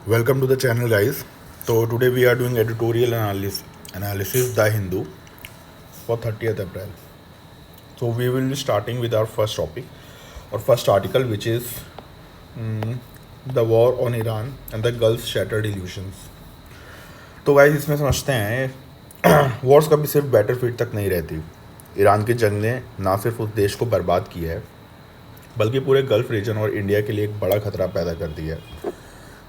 Welcome to the channel, guys. So today we are doing editorial analysis The Hindu for 30th April. So we will be starting with our first topic or first article, which is the war on Iran and the Gulf's shattered illusions. तो guys इसमें समझते हैं Wars कभी सिर्फ battlefield तक नहीं रहती। Iran की जंग ने ना सिर्फ उस देश को बर्बाद किया है बल्कि पूरे गल्फ रीजन और इंडिया के लिए एक बड़ा खतरा पैदा कर दिया है।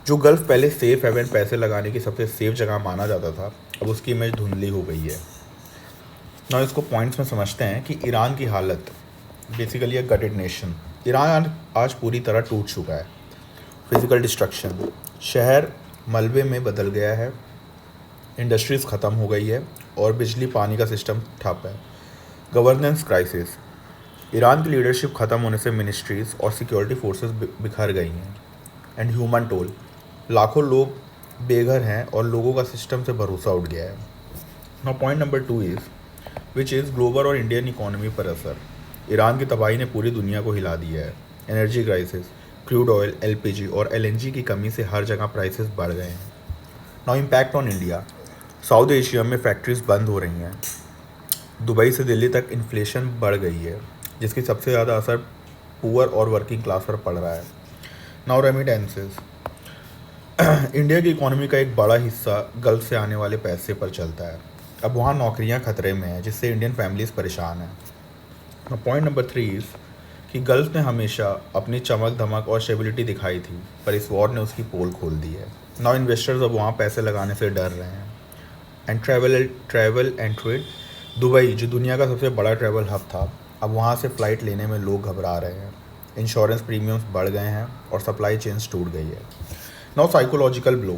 जो गल्फ पहले सेफ हेवन पैसे लगाने की सबसे सेफ जगह माना जाता था, अब उसकी इमेज धुंधली हो गई है। ना इसको पॉइंट्स में समझते हैं कि ईरान की हालत बेसिकली अ गटेड नेशन। ईरान आज पूरी तरह टूट चुका है। फिजिकल डिस्ट्रक्शन, शहर मलबे में बदल गया है, इंडस्ट्रीज़ ख़त्म हो गई है और बिजली पानी का सिस्टम ठप है। गवर्नेंस क्राइसिस, ईरान की लीडरशिप ख़त्म होने से मिनिस्ट्रीज़ और सिक्योरिटी फोर्सेस बिखर गई हैं। एंड ह्यूमन टोल, लाखों लोग बेघर हैं और लोगों का सिस्टम से भरोसा उठ गया है। Now point number 2 which is global और इंडियन इकोनॉमी पर असर। ईरान की तबाही ने पूरी दुनिया को हिला दिया है। Energy crisis, crude oil, LPG और एलएनजी की कमी से हर जगह प्राइसेस बढ़ गए हैं। Now impact on India, south Asia में फैक्ट्रीज बंद हो रही हैं। दुबई से दिल्ली तक इन्फ्लेशन बढ़ गई है, जिसकी सबसे ज़्यादा असर पुअर और वर्किंग क्लास पर पड़ रहा है। नाउ रेमिटेंसेस, इंडिया की इकोनॉमी का एक बड़ा हिस्सा गल्फ से आने वाले पैसे पर चलता है। अब वहाँ नौकरियाँ खतरे में हैं, जिससे इंडियन फैमिलीज परेशान हैं। पॉइंट नंबर 3 कि गल्फ ने हमेशा अपनी चमक धमक और स्टेबिलिटी दिखाई थी, पर इस वॉर ने उसकी पोल खोल दी है। नाउ इन्वेस्टर्स अब वहाँ पैसे लगाने से डर रहे हैं। And travel and trade, Dubai जो दुनिया का सबसे बड़ा ट्रैवल हब था, अब वहाँ से फ़्लाइट लेने में लोग घबरा रहे हैं। इंश्योरेंस प्रीमियम्स बढ़ गए हैं और सप्लाई चेन्स टूट गई है। नाउ साइकोलॉजिकल ब्लो,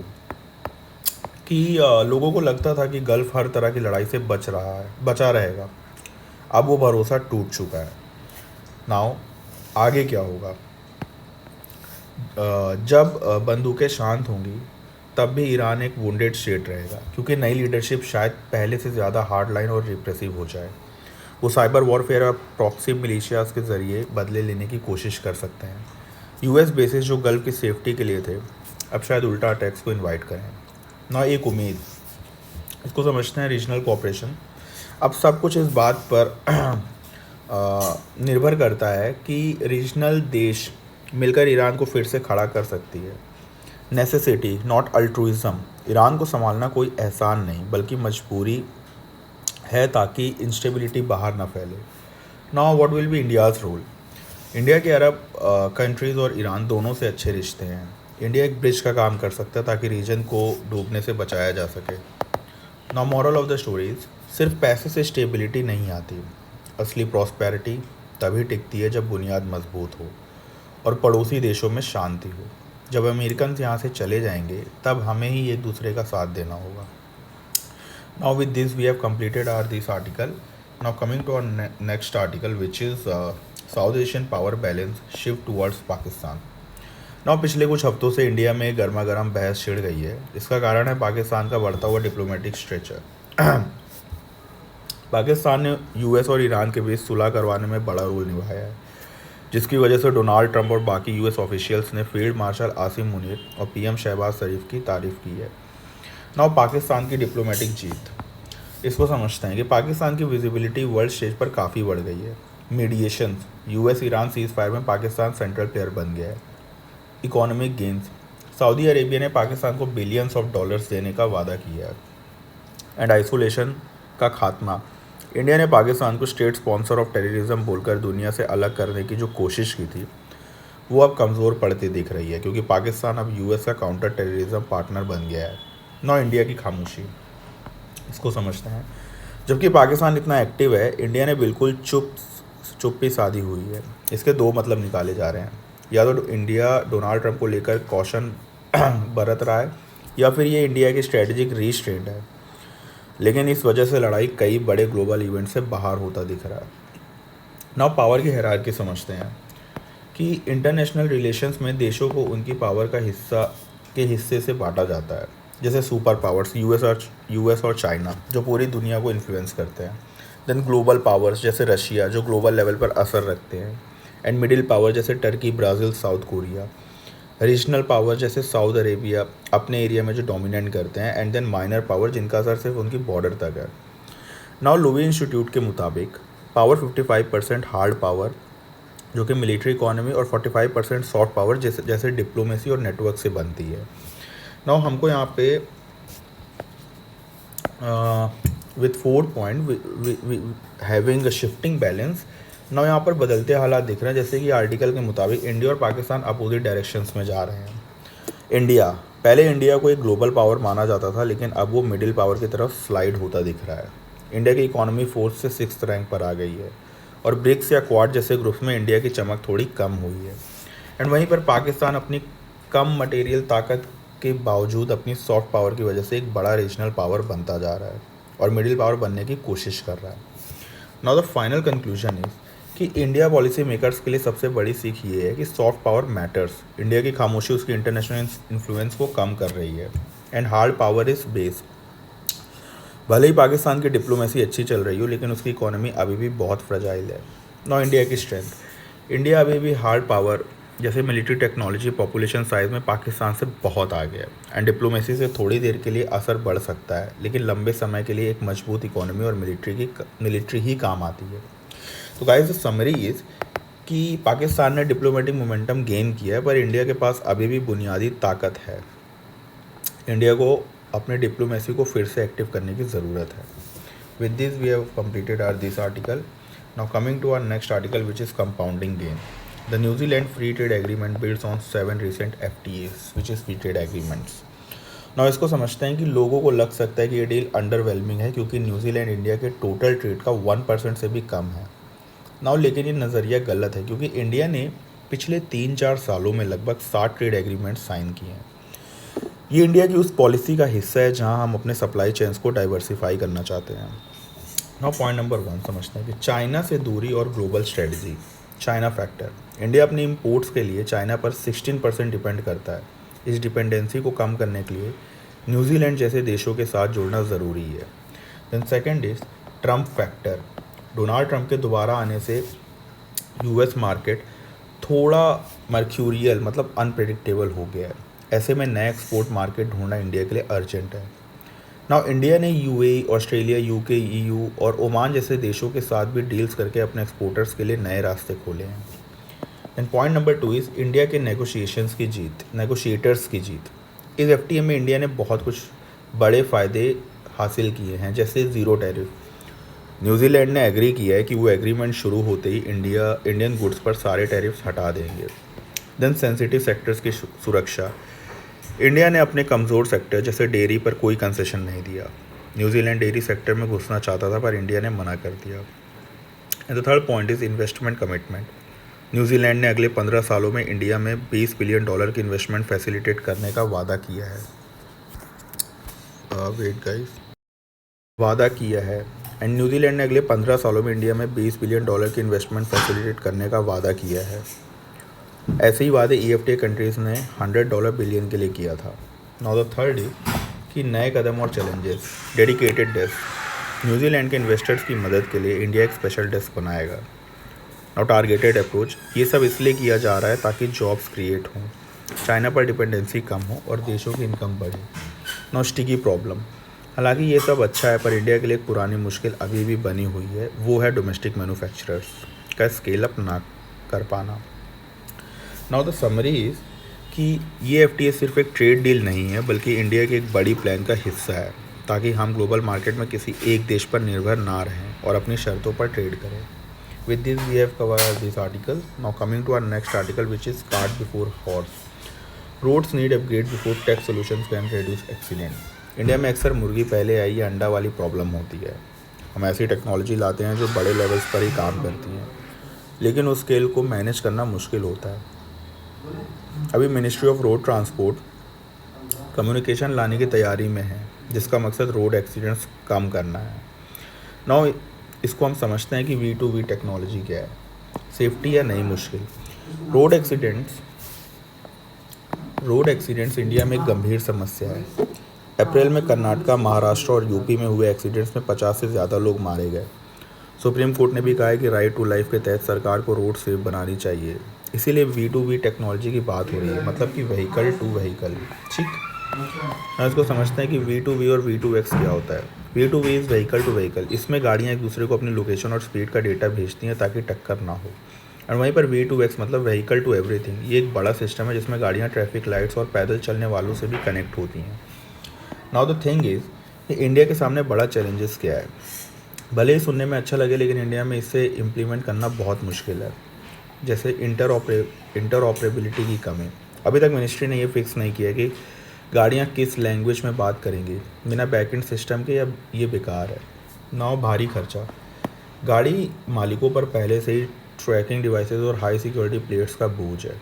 कि लोगों को लगता था कि गल्फ हर तरह की लड़ाई से बचा रहेगा। अब वो भरोसा टूट चुका है। नाउ आगे क्या होगा? जब बंदूकें शांत होंगी तब भी ईरान एक वुंडेड स्टेट रहेगा, क्योंकि नई लीडरशिप शायद पहले से ज़्यादा हार्ड लाइन और रिप्रेसिव हो जाए। वो साइबर वॉरफेयर और प्रॉक्सी मिलिशियाज के ज़रिए बदले लेने की कोशिश कर सकते हैं। यूएस बेसिस जो गल्फ की सेफ्टी के लिए थे, अब शायद उल्टा अटैक्स को इनवाइट करें। ना एक उम्मीद, इसको समझते हैं रीजनल कोऑपरेशन। अब सब कुछ इस बात पर निर्भर करता है कि रीजनल देश मिलकर ईरान को फिर से खड़ा कर सकती है। नेसेसिटी नॉट अल्ट्रुइज्म, ईरान को संभालना कोई एहसान नहीं बल्कि मजबूरी है, ताकि इंस्टेबिलिटी बाहर ना फैले। Now what will be India's role? India के अरब कंट्रीज़ और ईरान दोनों से अच्छे रिश्ते हैं। इंडिया एक ब्रिज का काम कर सकता है ताकि रीजन को डूबने से बचाया जा सके। Now moral of the stories, सिर्फ पैसे से स्टेबिलिटी नहीं आती। असली प्रॉस्पेरिटी तभी टिकती है जब बुनियाद मजबूत हो और पड़ोसी देशों में शांति हो। जब अमेरिकन यहाँ से चले जाएंगे तब हमें ही एक दूसरे का साथ देना होगा। Now with this we have completed our this article. Now coming to our next article, which is South Asian power balance shift towards Pakistan. Now पिछले कुछ हफ्तों से इंडिया में गर्मा गर्म बहस छिड़ गई है। इसका कारण है पाकिस्तान का बढ़ता हुआ डिप्लोमेटिक स्ट्रेचर। पाकिस्तान ने यूएस और ईरान के बीच सुलह करवाने में बड़ा रोल निभाया है, जिसकी वजह से डोनाल्ड ट्रंप और बाकी यूएस ऑफिशियल्स ने फील्ड मार्शल आसिम मुनीर और पीएम शहबाज शरीफ की तारीफ़ की है। नाउ पाकिस्तान की डिप्लोमेटिक जीत, इसको समझते हैं कि पाकिस्तान की विजिबिलिटी वर्ल्ड स्टेज पर काफ़ी बढ़ गई है। Mediation, US Iran cease fire में पाकिस्तान सेंट्रल प्लेयर बन गया है। इकोनॉमिक गेंस, सऊदी अरेबिया ने पाकिस्तान को बिलियंस ऑफ डॉलर्स देने का वादा किया है। एंड आइसोलेशन का खात्मा, इंडिया ने पाकिस्तान को स्टेट स्पॉन्सर ऑफ टेररिज्म बोलकर दुनिया से अलग करने की जो कोशिश की थी, वो अब कमज़ोर पड़ती दिख रही है, क्योंकि पाकिस्तान अब यूएस का काउंटर टेररिज्म पार्टनर बन गया है। नौ इंडिया की खामोशी, इसको समझते हैं। जबकि पाकिस्तान इतना एक्टिव है, इंडिया ने बिल्कुल चुप्पी साधी हुई है। इसके दो मतलब निकाले जा रहे हैं, या तो इंडिया डोनाल्ड ट्रंप को लेकर कॉशन बरत रहा है, या फिर ये इंडिया की स्ट्रेटेजिक रीस्ट्रेंट है। लेकिन इस वजह से लड़ाई कई बड़े ग्लोबल इवेंट से बाहर होता दिख रहा है। नाउ पावर की हायरार्की समझते हैं कि इंटरनेशनल रिलेशंस में देशों को उनकी पावर का हिस्से से बांटा जाता है। जैसे सुपर पावर्स यूएस और चाइना, जो पूरी दुनिया को इन्फ्लुएंस करते हैं। देन ग्लोबल पावर्स जैसे रशिया, जो ग्लोबल लेवल पर असर रखते हैं। एंड मिडिल पावर जैसे Turkey, Brazil, south Korea. Regional power जैसे साउथ अरेबिया अपने एरिया में जो डोमिनेट करते हैं, एंड देन माइनर पावर जिनका असर सिर्फ उनकी बॉर्डर तक है। नाउ लुई इंस्टीट्यूट के मुताबिक पावर 55% हार्ड पावर जो कि मिलिट्री इकोनॉमी और 45% सॉफ्ट पावर जैसे जैसे डिप्लोमेसी और नेटवर्क से बनती है। नाउ हमको यहाँ पे with fourth point having a shifting balance. Now यहाँ पर बदलते हालात दिख रहे हैं, जैसे कि आर्टिकल के मुताबिक इंडिया और पाकिस्तान अपोजिट डायरेक्शंस में जा रहे हैं। पहले इंडिया को एक ग्लोबल पावर माना जाता था, लेकिन अब वो मिडिल पावर की तरफ स्लाइड होता दिख रहा है। इंडिया की इकोनॉमी फोर्थ से 6th रैंक पर आ गई है और ब्रिक्स या क्वाड जैसे ग्रुप्स में इंडिया की चमक थोड़ी कम हुई है। एंड वहीं पर पाकिस्तान अपनी कम मटेरियल ताकत के बावजूद अपनी सॉफ्ट पावर की वजह से एक बड़ा रीजनल पावर बनता जा रहा है और मिडिल पावर बनने की कोशिश कर रहा है। Now the final conclusion is कि इंडिया पॉलिसी मेकर्स के लिए सबसे बड़ी सीख ये है कि सॉफ्ट पावर मैटर्स। इंडिया की खामोशी उसकी इंटरनेशनल इन्फ्लुएंस को कम कर रही है, and hard power is base. भले ही पाकिस्तान की डिप्लोमेसी अच्छी चल रही हो, लेकिन उसकी इकोनॉमी अभी भी बहुत फ्रजाइल है। नाउ इंडिया की स्ट्रेंथ, इंडिया अभी भी हार्ड पावर जैसे मिलिट्री टेक्नोलॉजी, पॉपुलेशन साइज में पाकिस्तान से बहुत आगे है, एंड डिप्लोमेसी से थोड़ी देर के लिए असर बढ़ सकता है, लेकिन लंबे समय के लिए एक मजबूत इकोनॉमी और मिलिट्री ही काम आती है। तो गाइस द समरी इज़ कि पाकिस्तान ने डिप्लोमेटिक मोमेंटम गेन किया है, पर इंडिया के पास अभी भी बुनियादी ताकत है। इंडिया को अपने डिप्लोमेसी को फिर से एक्टिव करने की ज़रूरत है। With this we have completed our this article. Now coming to our next article which is compounding gain. The New Zealand free trade agreement builds on 7 recent FTAs which is free trade agreements. Now इसको समझते हैं कि लोगों को लग सकता है कि ये डील अंडरवेलमिंग है, क्योंकि न्यूजीलैंड इंडिया के टोटल ट्रेड का 1% से भी कम है। नाउ लेकिन ये नज़रिया गलत है, क्योंकि इंडिया ने पिछले 3-4 सालों में लगभग 60 ट्रेड एग्रीमेंट साइन किए हैं। ये इंडिया की उस पॉलिसी का हिस्सा है जहां हम अपने सप्लाई चेन्स को डाइवर्सिफाई करना चाहते हैं। नाउ पॉइंट नंबर 1 समझते हैं कि चाइना से दूरी और global strategy. China factor, India अपनी इंपोर्ट्स के लिए चाइना पर 16% डिपेंड करता है। इस डिपेंडेंसी को कम करने के लिए न्यूजीलैंड जैसे देशों के साथ जुड़ना ज़रूरी है। Then second is Trump factor. Donald Trump के दोबारा आने से यूएस मार्केट थोड़ा मर्क्यूरियल मतलब अनप्रेडिक्टेबल हो गया है। ऐसे में नए एक्सपोर्ट मार्केट ढूंढना इंडिया के लिए अर्जेंट है। नाउ इंडिया ने यूएई, ऑस्ट्रेलिया, यूके, ईयू और ओमान जैसे देशों के साथ भी डील्स करके अपने एक्सपोर्टर्स के लिए नए रास्ते खोले हैं। And point number 2 is India के नेगोशिएटर्स की जीत। इस एफटीए में इंडिया ने बहुत कुछ बड़े फ़ायदे हासिल किए हैं, जैसे ज़ीरो टैरिफ। न्यूजीलैंड ने एग्री किया है कि वो एग्रीमेंट शुरू होते ही इंडियन गुड्स पर सारे टैरिफ्स हटा देंगे। देन सेंसिटिव सेक्टर्स की सुरक्षा, इंडिया ने अपने कमज़ोर सेक्टर जैसे डेयरी पर कोई कंसेशन नहीं दिया। न्यूजीलैंड डेयरी सेक्टर में घुसना चाहता था, पर इंडिया ने मना कर दिया। And the third point is investment commitment. New Zealand ने अगले 15 सालों में इंडिया में $20 बिलियन की इन्वेस्टमेंट फैसिलिटेट करने का वादा किया है। वादा किया है। एंड न्यूजीलैंड ने अगले 15 सालों में इंडिया में $20 बिलियन की इन्वेस्टमेंट फैसिलिटेट करने का वादा किया है। ऐसे ही वादे EFTA कंट्रीज़ ने $100 बिलियन के लिए किया था। नाउ द थर्ड इज कि नए कदम और चैलेंजेस। डेडिकेटेड डेस्क, न्यूजीलैंड के इन्वेस्टर्स की मदद के लिए इंडिया एक स्पेशल डेस्क बनाएगा। नाउ टारगेटेड अप्रोच, ये सब इसलिए किया जा रहा है ताकि जॉब्स क्रिएट हों, चाइना पर डिपेंडेंसी कम हो और देशों की इनकम बढ़े। नाउ स्टिकी प्रॉब्लम, हालांकि ये सब अच्छा है, पर इंडिया के लिए एक पुरानी मुश्किल अभी भी बनी हुई है, वो है डोमेस्टिक मैन्युफैक्चरर्स का स्केल अप ना कर पाना। नाउ द समरी इज़ कि ये FTA सिर्फ एक ट्रेड डील नहीं है, बल्कि इंडिया के एक बड़ी प्लान का हिस्सा है, ताकि हम ग्लोबल मार्केट में किसी एक देश पर निर्भर ना रहें और अपनी शर्तों पर ट्रेड करें। With this we have covered this article. Now coming to our next article which is cart before horse. Roads need upgrade before tech solutions can reduce accident. India में अक्सर मुर्गी पहले आई या अंडा वाली प्रॉब्लम होती है। हम ऐसी टेक्नोलॉजी लाते हैं जो बड़े लेवल्स पर ही काम करती हैं, लेकिन उस स्केल को मैनेज करना मुश्किल होता है। अभी ministry of road transport communication लाने की तैयारी में है, जिसका मकसद रोड एक्सीडेंट्स कम करना है। नाउ इसको हम समझते हैं कि V2V टेक्नोलॉजी क्या है, सेफ्टी या नई मुश्किल। रोड एक्सीडेंट्स इंडिया में एक गंभीर समस्या है। अप्रैल में कर्नाटका, महाराष्ट्र और यूपी में हुए एक्सीडेंट्स में 50 से ज़्यादा लोग मारे गए। सुप्रीम कोर्ट ने भी कहा है कि राइट टू लाइफ के तहत सरकार को रोड सेफ बनानी चाहिए। इसीलिए V2V टेक्नोलॉजी की बात हो रही है, मतलब कि व्हीकल टू व्हीकल। ठीक, हम इसको समझते हैं कि V2V और V2X क्या होता है। V2V is vehicle to vehicle. इसमें गाड़ियाँ एक दूसरे को अपनी लोकेशन और स्पीड का डेटा भेजती हैं ताकि टक्कर ना हो। और वहीं पर V2X मतलब व्हीकल टू एवरीथिंग। ये एक बड़ा सिस्टम है जिसमें गाड़ियाँ ट्रैफिक लाइट्स और पैदल चलने वालों से भी कनेक्ट होती हैं। नाउ द थिंग इज़ कि इंडिया के सामने बड़ा चैलेंजेस क्या है। भले ही सुनने में अच्छा लगे, लेकिन इंडिया में इसे इम्प्लीमेंट करना बहुत मुश्किल है। जैसे इंटरऑपरेबिलिटी की कमी। अभी तक मिनिस्ट्री ने ये फिक्स नहीं किया कि गाड़ियाँ किस लैंग्वेज में बात करेंगी। बिना बैकएंड सिस्टम के अब ये बेकार है। नाउ भारी खर्चा। गाड़ी मालिकों पर पहले से ही ट्रैकिंग डिवाइसेस और हाई सिक्योरिटी प्लेट्स का बोझ है।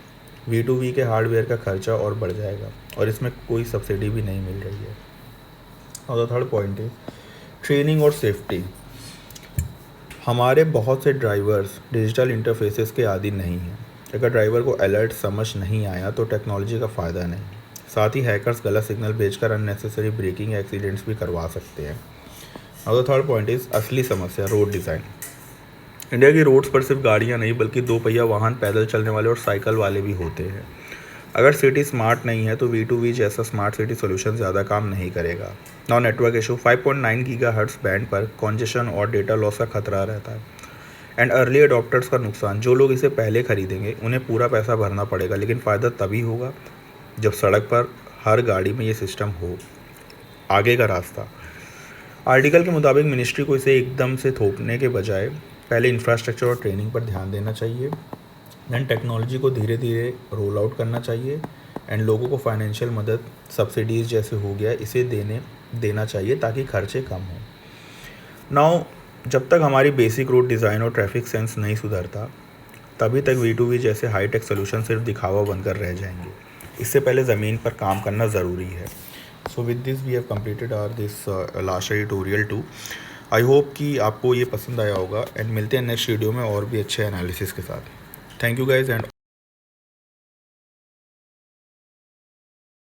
V2V के हार्डवेयर का खर्चा और बढ़ जाएगा और इसमें कोई सब्सिडी भी नहीं मिल रही है। और द थर्ड पॉइंट है ट्रेनिंग और सेफ्टी। हमारे बहुत से ड्राइवर्स डिजिटल इंटरफेसेस के आदी नहीं हैं। अगर ड्राइवर को अलर्ट समझ नहीं आया तो टेक्नोलॉजी का फ़ायदा नहीं। साथ ही हैकर्स गलत सिग्नल भेजकर अननेसेसरी ब्रेकिंग एक्सीडेंट्स भी करवा सकते हैं। और द थर्ड पॉइंट इज़ असली समस्या रोड डिज़ाइन। इंडिया की रोड्स पर सिर्फ गाड़ियाँ नहीं बल्कि दो पहिया वाहन, पैदल चलने वाले और साइकिल वाले भी होते हैं। अगर सिटी स्मार्ट नहीं है तो V2V जैसा स्मार्ट सिटी सोल्यूशन ज़्यादा काम नहीं करेगा। Now network issue. 5.9 gigahertz band पर कॉन्जेशन और डेटा लॉस का खतरा रहता है। एंड अर्ली अडॉप्टर्स का नुकसान। जो लोग इसे पहले खरीदेंगे उन्हें पूरा पैसा भरना पड़ेगा, लेकिन फ़ायदा तभी होगा जब सड़क पर हर गाड़ी में ये सिस्टम हो। आगे का रास्ता। आर्टिकल के मुताबिक मिनिस्ट्री को इसे एकदम से थोपने के बजाय पहले इंफ्रास्ट्रक्चर और ट्रेनिंग पर ध्यान देना चाहिए। देन टेक्नोलॉजी को धीरे धीरे रोल आउट करना चाहिए एंड लोगों को फाइनेंशियल मदद, सब्सिडीज़ जैसे हो गया, इसे देना चाहिए ताकि खर्चे कम हों। नाउ जब तक हमारी बेसिक रोड डिज़ाइन और ट्रैफिक सेंस नहीं सुधरता, तभी तक V2V जैसे हाई टेक सोल्यूशन सिर्फ दिखावा बनकर रह जाएंगे। इससे पहले ज़मीन पर काम करना ज़रूरी है। So with this we have completed this last tutorial 2। I hope कि आपको ये पसंद आया होगा एंड मिलते हैं नेक्स्ट वीडियो में और भी अच्छे एनालिसिस के साथ। Thank you guys and